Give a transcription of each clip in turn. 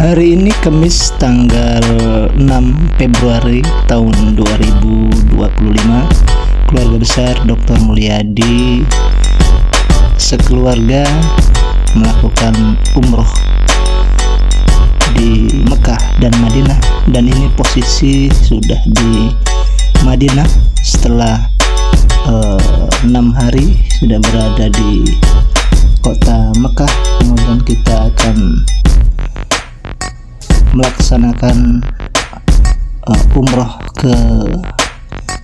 Hari ini Kamis tanggal 6 Februari tahun 2025, keluarga besar Dr. Mulyadi sekeluarga melakukan umroh di Mekah dan Madinah, dan ini posisi sudah di Madinah setelah 6 hari sudah berada di kota Mekah. Kemudian kita akan melaksanakan umroh ke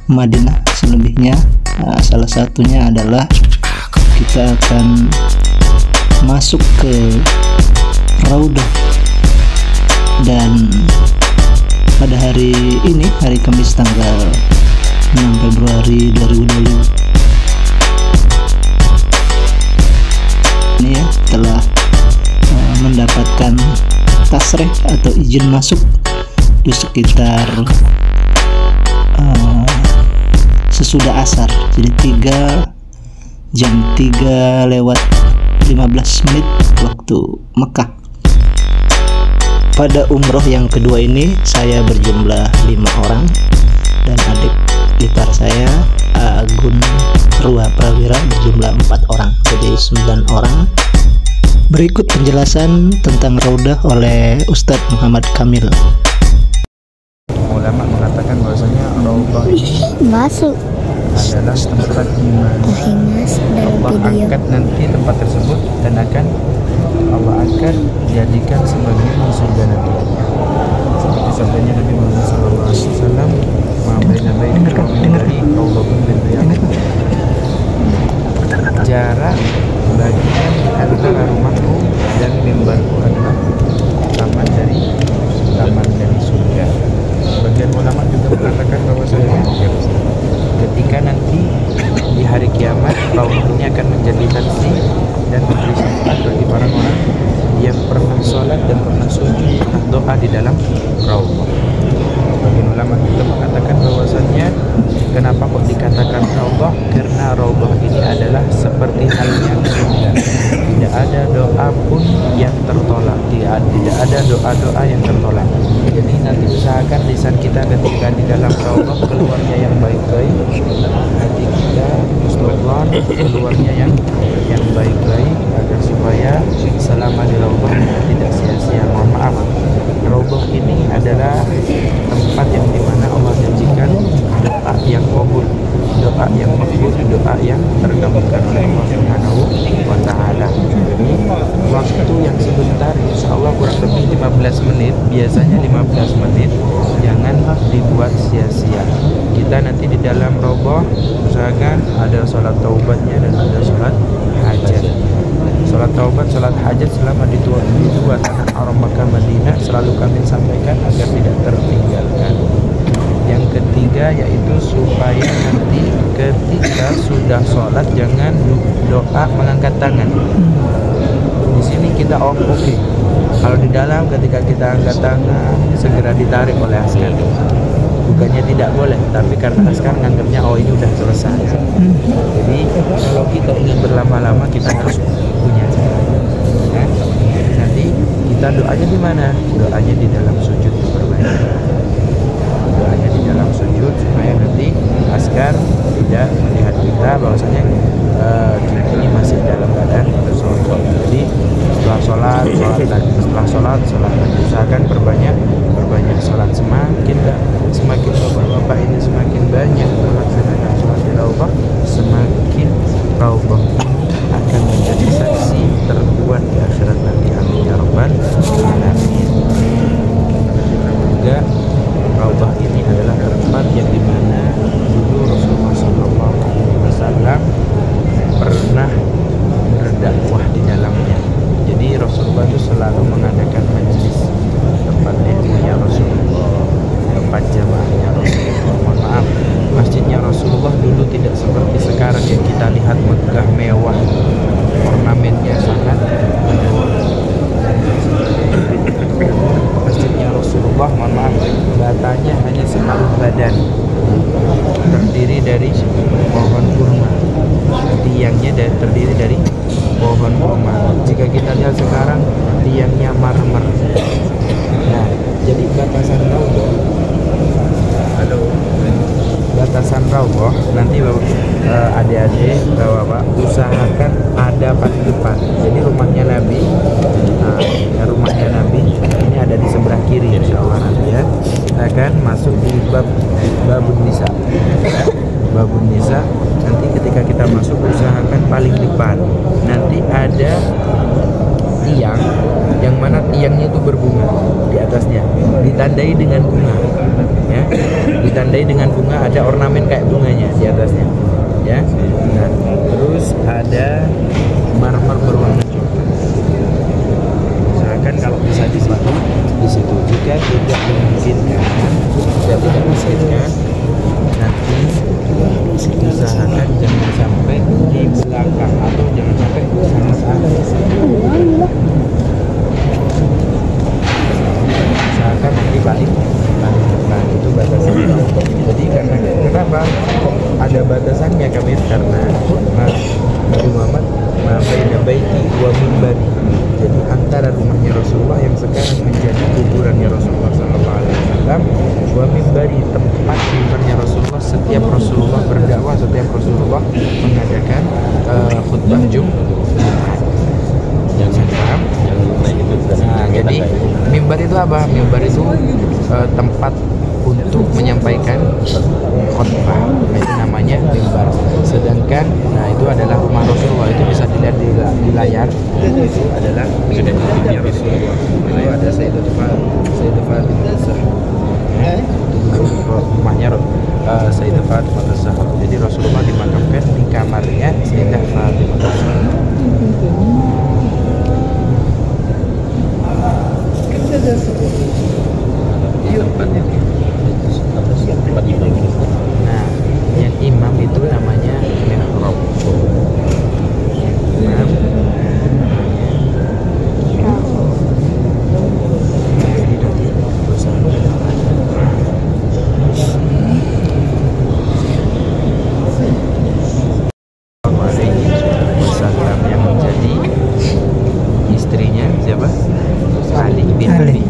Madinah selebihnya. Salah satunya adalah kita akan masuk ke Raudhah, dan pada hari ini, hari Kamis tanggal 6 Februari 2020 ini ya, telah mendapatkan tasreh atau izin masuk di sekitar sesudah asar, jadi jam 3 lewat 15 menit waktu Mekah. Pada umroh yang kedua ini saya berjumlah 5 orang dan adik ipar saya Agun Rua Prawira berjumlah 4 orang, jadi 9 orang. Berikut penjelasan tentang Raudhah oleh Ustadz Muhammad Kamil. Ulama mengatakan bahwasanya Raudhah masuk adalah tempat di mana Allah angkat nanti tempat tersebut, dan akan Allah angkat jadikan sebagai surga nanti. Seperti sabdanya Nabi Muhammad SAW, "Ma'amrina bainakum dari Raudhatun min riyadil jannah." Jarak bagian antara rumahku dan mimbarku adalah taman dari surga. Sebagian ulama juga mengatakan bahwasanya ketika nanti di hari kiamat, Raudhah ini akan menjadi saksi dan memberi syafaat bagi orang-orang yang pernah sholat dan pernah sujud doa di dalam Raudhah. Sebagian ulama juga mengatakan bahwasannya kenapa kok dikatakan Raudhah? Karena Raudhah ini adalah seperti halnya surga. Tidak ada doa pun yang tertolak, tidak ada doa-doa yang tertolak. Jadi nanti usahakan lisan kita ketika di dalam Raudhah keluarnya yang baik-baik, hati kita husnudzon keluarnya yang baik-baik, agar supaya selama di Raudhah tidak sia-sia. Mohon maaf, Raudhah ini adalah tempat yang dimana Allah janjikan doa yang kabul, doa yang makbul, doa yang terkabulkan oleh Allah Subhanahu wa Ta'ala. Jadi waktu yang sebentar, insya Allah kurang lebih 15 menit, biasanya 15 menit, jangan dibuat sia-sia. Kita nanti di dalam Raudhah usahakan ada sholat taubatnya dan ada sholat hajat. Sholat taubat, sholat hajat selama di dua tanah haram Makkah Madinah selalu kami sampaikan agar tidak tertinggalkan. Yang ketiga yaitu supaya nanti ketika sudah sholat jangan doa mengangkat tangan. Di sini kita oke. Kalau di dalam ketika kita angkat tangan segera ditarik oleh askar. Bukannya tidak boleh, tapi karena askar nganggapnya ini udah selesai. Jadi kalau kita ingin berlama-lama kita harus punya cara. Jadi nanti kita doanya di mana? Doanya di dalam sujud diperbanyak. Doanya di dalam sujud supaya nanti askar tidak melihat kita bahwasanya kita ini masih dalam keadaan sholat. Jadi setelah sholat lagi, usahakan perbanyak sholat. Semakin bapak-bapak ini semakin banyak melaksanakan sholat di Raudhah, semakin Raudhah ini akan menjadi saksi terkuat di akhirat nanti. Amin ya rabbal alamin. Juga Raudhah ini adalah tempat yang dimana dulu Rasulullah SAW pernah berdakwah di dalamnya. Jadi Rasulullah itu selalu mengadakan majelis, tempat ilmunya Rasulullah, tempat jamaahnya Rasulullah. Mohon maaf, masjidnya Rasulullah dulu tidak seperti sekarang yang kita lihat megah mewah, ornamennya sangat mewah. Masjidnya Rasulullah, mohon maaf, batanya hanya separuh badan, terdiri dari pohon kurma, tiangnya terdiri dari pohon kurma. Jika kita lihat sekarang tiangnya marmer, Nah, jadi batasan raudhah, halo, batasan raudhah nanti adik-adik bapak usahakan ada paling depan. Jadi rumahnya Nabi, rumahnya Nabi ini ada di sebelah kiri insyaallah nanti ya. Kita akan masuk di babun nisa. Babun nisa, nanti ketika kita masuk usahakan paling depan. Nanti ada tiang yang mana tiangnya itu berbunga di atasnya, ditandai dengan bunga ya, ditandai dengan bunga, ada ornamen kayak bunganya di atasnya ya. Nah, terus ada marmer berwarna coklat. Usahakan kalau bisa di situ. Jika tidak memungkinkan, nanti usahakan jangan sampai di belakang atau jangan sampai sangat usahakan nanti paling depan itu batasan. Jadi kenapa kok ada batasannya kami? Karena Nabi Muhammad baina baiti wa minbari. Jadi antara rumahnya Rasulullah yang sekarang menjadi kuburannya Rasulullah SAW wa minbari, tempat mimbarnya Rasulullah. Setiap Rasulullah berdakwah, setiap Rasulullah mengadakan khutbah Jumat. Jangan paham? Nah, jadi mimbar itu apa? Mimbar itu tempat untuk menyampaikan khutbah. Itu namanya mimbar. Sedangkan itu adalah rumah Rasulullah, itu bisa dilihat di layar. Itu adalah rumahnya Rasulullah. Itu ada Sayyidatul Fatimah Az-Zahra. Rumahnya Sayyidatul Fatimah Az-Zahra. Jadi Rasulullah dimakamkan di kamarnya Sayyidah Fatimah Az-Zahra. Nah, yang imam itu namanya mihrab. Imam wasallam yang menjadi istrinya siapa? Ali bin Abi Thalib.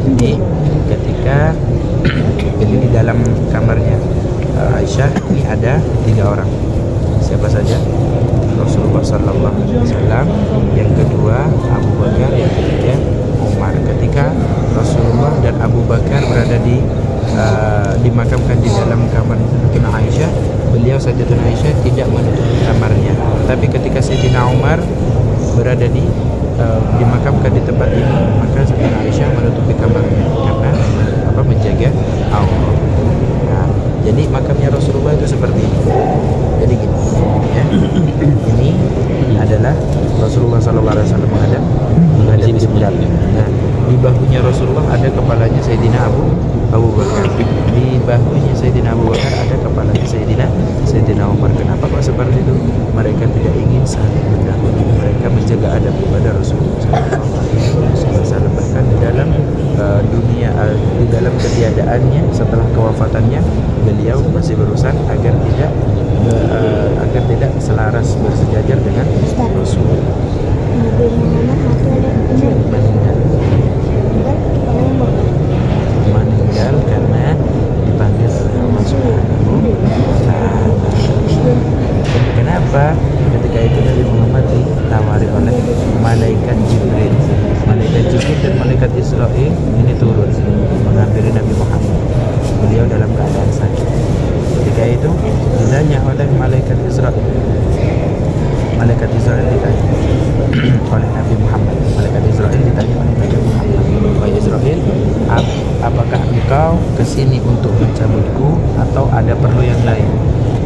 Jadi ketika jadi di dalam kamarnya Aisyah ini ada 3 orang. Siapa saja? Rasulullah Sallallahu Alaihi Wasallam, yang kedua Abu Bakar, yang ketiga Umar. Ketika Rasulullah dan Abu Bakar berada dimakamkan di dalam kamar Sayyidatina Aisyah, beliau Sayyidatina Aisyah tidak menutup kamarnya. Tapi ketika Sayyidina Umar berada dimakamkan di tempat ini, maka Sayyidatina Aisyah menutupi kamarnya karena menjaga Allah. Nah, jadi makamnya Rasulullah itu seperti ini. Jadi gini ya. Ini adalah Rasulullah SAW menghadap kiblat. Nah, di bahunya Rasulullah ada kepalanya Sayyidina Abu Bakar. Di bahunya Sayyidina Abu Bakar ada kepalanya Sayyidina Umar. Kenapa kok seperti itu? Mereka tidak ingin saling mendahului. Mereka menjaga adab kepada Rasulullah SAW. Bahkan di dalam di dalam ketiadaannya, setelah kewafatannya, beliau masih berusaha agar tidak selaras bersejajar dengan Rasulullah. Meninggal karena dipanggil oleh Allah Subhanahu wa Ta'ala. Kenapa? Ketika itu Nabi Muhammad ditawari oleh malaikat Jibril. Malaikat Jibril dan malaikat Israil ini turun menghampiri Nabi Muhammad. Beliau dalam keadaan sakit. Ketika itu ditanya oleh malaikat Israil. Malaikat Israil ditanya oleh Nabi Muhammad. Malaikat Israil ditanya oleh Nabi Muhammad. Wahai Israil, apakah engkau kesini untuk mencabutku atau ada perlu yang lain?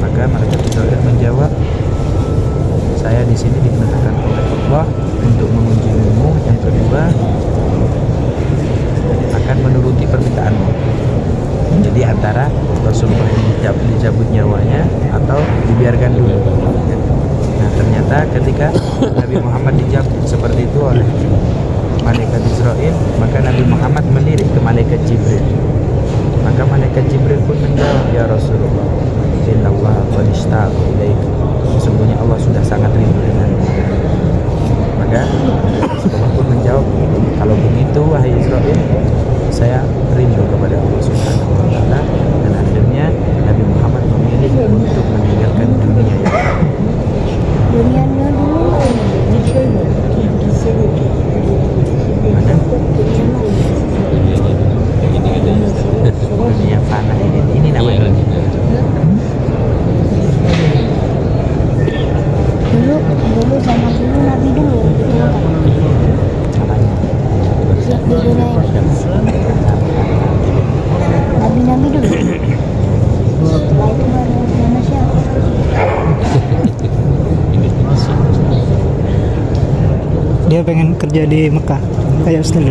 Maka malaikat Israil menjawab, saya di sini diperintahkan oleh Allah untuk mengunjungimu. Yang kedua, akan menuruti permintaanmu. Jadi antara Rasulullah ini dicabut nyawanya atau dibiarkan dulu. Nah, ternyata ketika Nabi Muhammad dijawab seperti itu oleh malaikat Israil, maka Nabi Muhammad melirik ke malaikat Jibril. Maka malaikat Jibril pun menjawab, ya Rasulullah, innallaha qad ishtaqa ilaik. Sesungguhnya Allah sudah sangat rindu denganmu. Maka Rasulullah pun menjawab, kalau begini Dia pengen kerja di Mekah kayak Ustaz.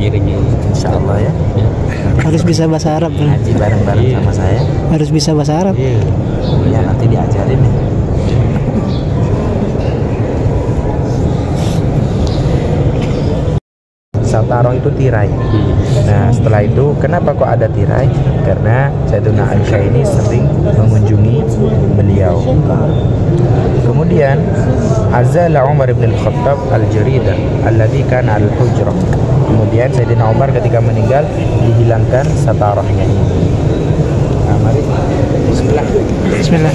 Dirinya insya Allah ya. Harus bisa bahasa Arab kan? Ngaji bareng-bareng sama saya. Harus bisa bahasa Arab. Ya nanti diajarin ya. Sataroh itu tirai. Nah setelah itu kenapa kok ada tirai? Karena Sayyiduna Aisyah ini sering mengunjungi beliau. Kemudian azala Umar bin Al-Khattab al-jarida alladhi kana al-hujrah. Kemudian Sayyidina Umar ketika meninggal dihilangkan satarahnya ini. Nah, mari Bismillah.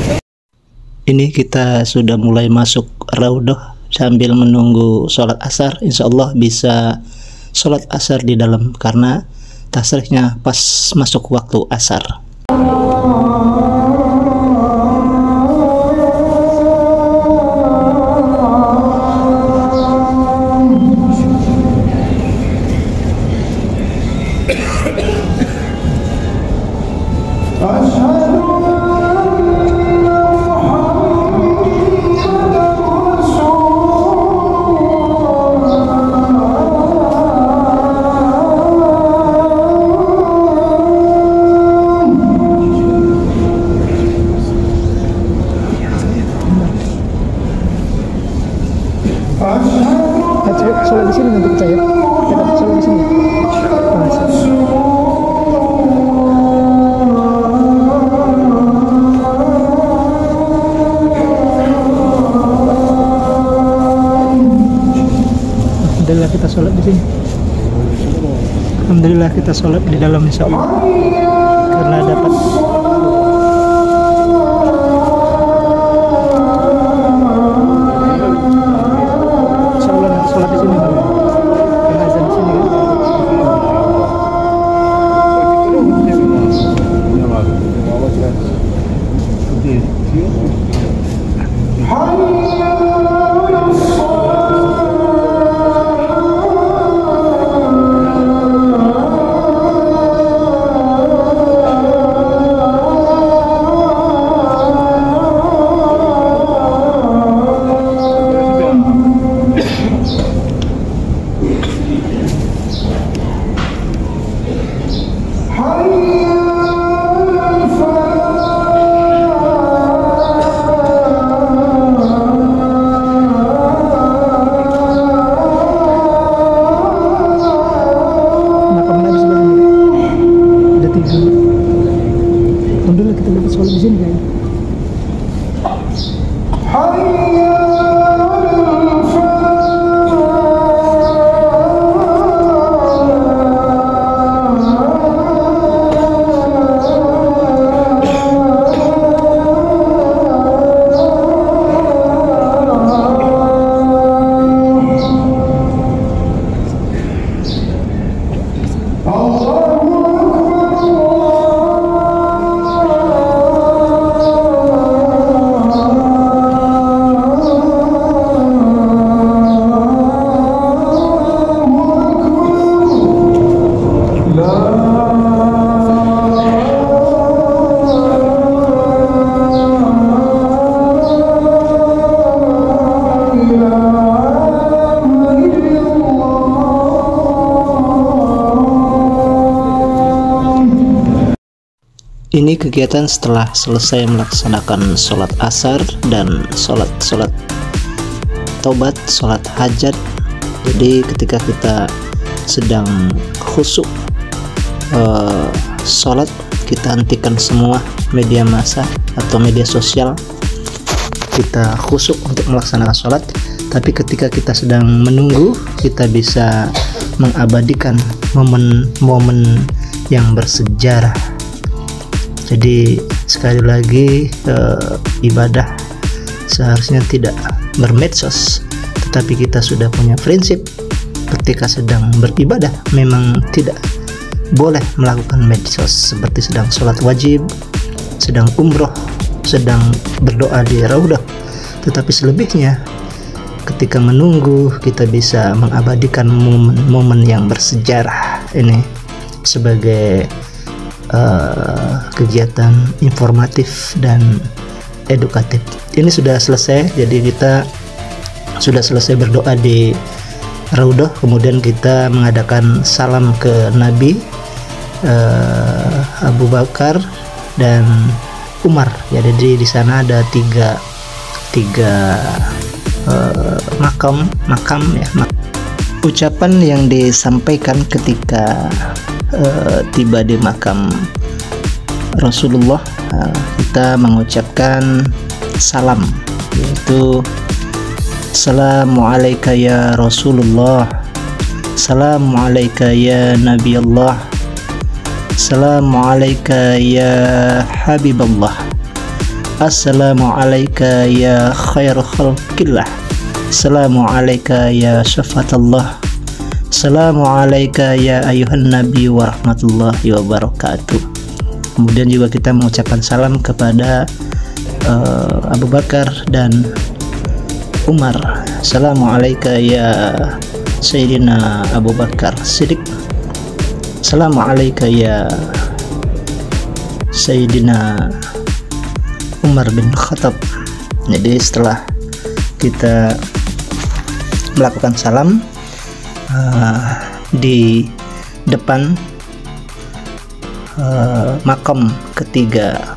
Ini kita sudah mulai masuk Raudhah sambil menunggu sholat asar. Insya Allah bisa sholat asar di dalam karena tasrihnya pas masuk waktu asar. Sholat di sini nanti percaya. Kita sholat di sini. Alhamdulillah kita sholat di sini. Alhamdulillah kita sholat di dalam insya Allah karena dapat. Alhamdulillah kita dapat sholat di sini kayaknya. Ini kegiatan setelah selesai melaksanakan sholat asar dan sholat taubat, sholat hajat. Jadi ketika kita sedang khusyuk sholat, kita hentikan semua media massa atau media sosial, kita khusyuk untuk melaksanakan sholat. Tapi ketika kita sedang menunggu, kita bisa mengabadikan momen-momen yang bersejarah. Jadi sekali lagi ibadah seharusnya tidak bermedsos, tetapi kita sudah punya prinsip ketika sedang beribadah memang tidak boleh melakukan medsos, seperti sedang sholat wajib, sedang umroh, sedang berdoa di Raudhah. Tetapi selebihnya ketika menunggu kita bisa mengabadikan momen-momen yang bersejarah ini sebagai kegiatan informatif dan edukatif. Ini sudah selesai, jadi kita sudah selesai berdoa di Raudhah, kemudian kita mengadakan salam ke Nabi, Abu Bakar dan Umar. Ya, jadi di sana ada tiga makam ya. Ucapan yang disampaikan ketika tiba di makam Rasulullah, kita mengucapkan salam, yaitu Assalamualaikum ya Rasulullah, Assalamualaikum ya Nabi Allah, Assalamualaikum ya Habiballah, Assalamualaikum ya khair khalqillah, Assalamualaikum ya syafatallah, Assalamualaikum ya ayuhan nabi wa rahmatullahi wabarakatuh. Kemudian juga kita mengucapkan salam kepada Abu Bakar dan Umar. Assalamualaikum ya Sayyidina Abu Bakar Siddiq, Assalamualaikum ya Sayyidina Umar bin Khattab. Jadi setelah kita melakukan salam di depan makam ketiga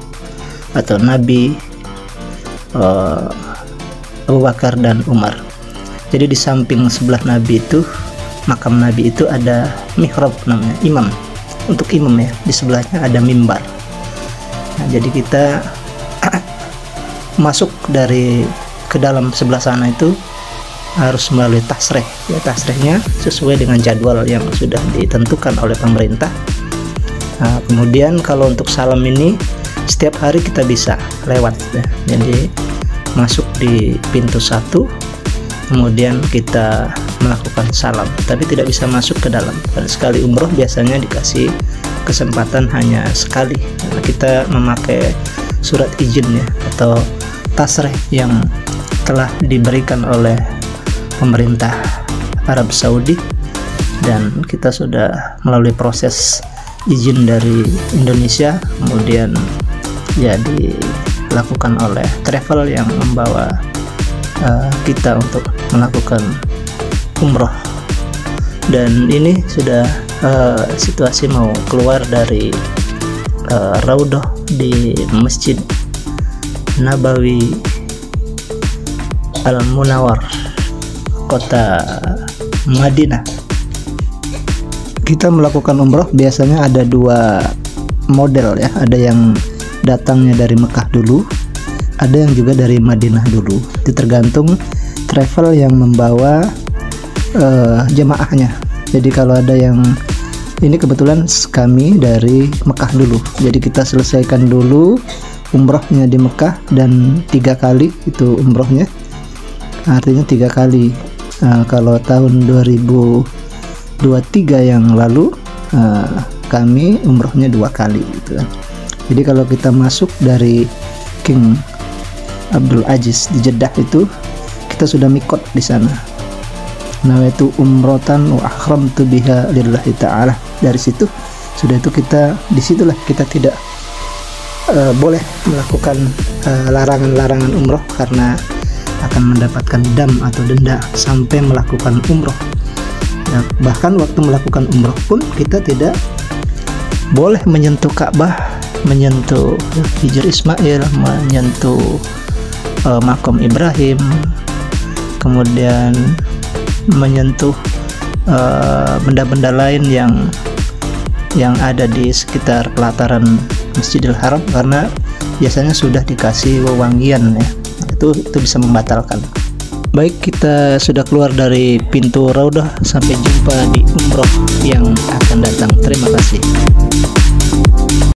atau Nabi, Abu Bakar dan Umar. Jadi di samping sebelah Nabi itu, makam Nabi itu ada mihrab namanya, imam. Untuk imam ya, di sebelahnya ada mimbar. Nah, jadi kita masuk dari ke dalam sebelah sana itu harus melalui tasreh. Ya, tasrehnya sesuai dengan jadwal yang sudah ditentukan oleh pemerintah. Nah, kemudian kalau untuk salam ini setiap hari kita bisa lewat ya. Jadi masuk di pintu 1, kemudian kita melakukan salam, tapi tidak bisa masuk ke dalam. Dan sekali umroh biasanya dikasih kesempatan hanya sekali, karena kita memakai surat izin ya, atau tasreh yang telah diberikan oleh pemerintah Arab Saudi, dan kita sudah melalui proses izin dari Indonesia, kemudian ya dilakukan oleh travel yang membawa kita untuk melakukan umroh. Dan ini sudah situasi mau keluar dari Raudhah di Masjid Nabawi Al-Munawwar, kota Madinah. Kita melakukan umroh biasanya ada dua model ya, ada yang datangnya dari Mekah dulu, ada yang juga dari Madinah dulu. Itu tergantung travel yang membawa jemaahnya. Jadi kalau ada yang ini, kebetulan kami dari Mekah dulu, jadi kita selesaikan dulu umrohnya di Mekah, dan 3 kali itu umrohnya, artinya 3 kali. Kalau tahun 2023 yang lalu kami umrohnya 2 kali gitu kan. Jadi kalau kita masuk dari King Abdul Aziz di Jeddah itu, kita sudah mikot di sana. Nawaitu umrotan wa akhramtu biha lillahi ta'ala. Dari situ sudah, itu kita disitulah kita tidak boleh melakukan larangan-larangan umroh, karena akan mendapatkan dam atau denda sampai melakukan umroh. Nah, bahkan waktu melakukan umroh pun kita tidak boleh menyentuh Ka'bah, menyentuh Hijr Ismail, menyentuh makam Ibrahim, kemudian menyentuh benda-benda lain yang ada di sekitar pelataran Masjidil Haram, karena biasanya sudah dikasih wewangian ya, itu bisa membatalkan. Baik, kita sudah keluar dari pintu Raudhah. Sampai jumpa di umroh yang akan datang. Terima kasih.